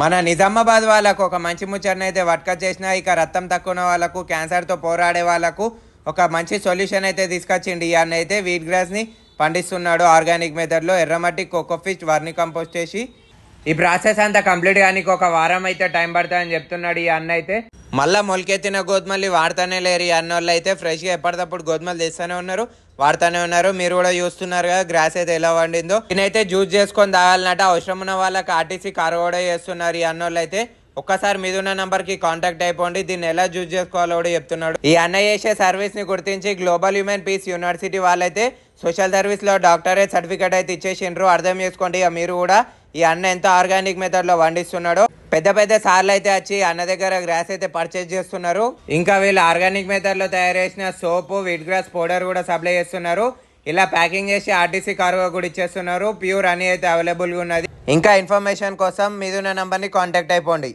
మన నిజామాబాద్ వాళ్ళకు ఒక మంచి ముచ్చటనైతే వర్క్ చేసిన ఇక రక్తం తక్కువ ఉన్న వాళ్ళకు క్యాన్సర్తో పోరాడే వాళ్ళకు ఒక మంచి సొల్యూషన్ అయితే తీసుకొచ్చిండి. ఈ అన్న అయితే వీట్ గ్రాస్ని పండిస్తున్నాడు ఆర్గానిక్ మెథడ్లో. ఎర్రమట్టి కోకోఫిష్ వర్ని కంపోస్ట్ చేసి ఈ ప్రాసెస్ అంతా కంప్లీట్ కానీ ఒక వారం అయితే టైం పడుతుందని చెప్తున్నాడు ఈ అన్న అయితే. మళ్ళీ మొలకెత్తిన గోధుమలు వాడుతూనే లేరు ఈ అన్న వాళ్ళు అయితే. ఫ్రెష్గా ఎప్పటికప్పుడు గోధుమలు తెస్తూనే ఉన్నారు, వాడుతూనే ఉన్నారు. మీరు కూడా చూస్తున్నారు కదా గ్రాస్ అయితే ఎలా వండిందో. దీనైతే జ్యూస్ చేసుకొని తాగాలన్నట్టు అవసరం ఉన్న వాళ్ళకి ఆర్టీసీ కారు కూడా చేస్తున్నారు ఈ అన్నోళ్ళు అయితే. ఒక్కసారి మీద ఉన్న నంబర్కి కాంటాక్ట్ అయిపోండి. దీన్ని ఎలా యూజ్ చేసుకోవాలో కూడా చెప్తున్నాడు. ఈ అన్న చేసే సర్వీస్ని గుర్తించి గ్లోబల్ హ్యూమన్ పీస్ యూనివర్సిటీ వాళ్ళైతే సోషల్ సర్వీస్లో డాక్టరేట్ సర్టిఫికేట్ అయితే ఇచ్చేసిండ్రు. అర్థం చేసుకోండి ఇక మీరు కూడా ఈ అన్న ఎంత ఆర్గానిక్ మెథడ్లో వండిస్తున్నాడో. పెద్ద పెద్ద సార్లు అయితే వచ్చి అన్న దగ్గర గ్రాస్ అయితే పర్చేజ్ చేస్తున్నారు. ఇంకా వీళ్ళు ఆర్గానిక్ మెథడ్లో తయారు చేసిన సోపు వీట్ గ్రాస్ పౌడర్ కూడా సప్లై చేస్తున్నారు. ఇలా ప్యాకింగ్ చేసి ఆర్టీసీ కార్గో కూడా ఇచ్చేస్తున్నారు. ప్యూర్ అని అయితే అవైలబుల్గా ఉన్నది. ఇంకా ఇన్ఫర్మేషన్ కోసం మీద ఉన్న నంబర్ని కాంటాక్ట్ అయిపోండి.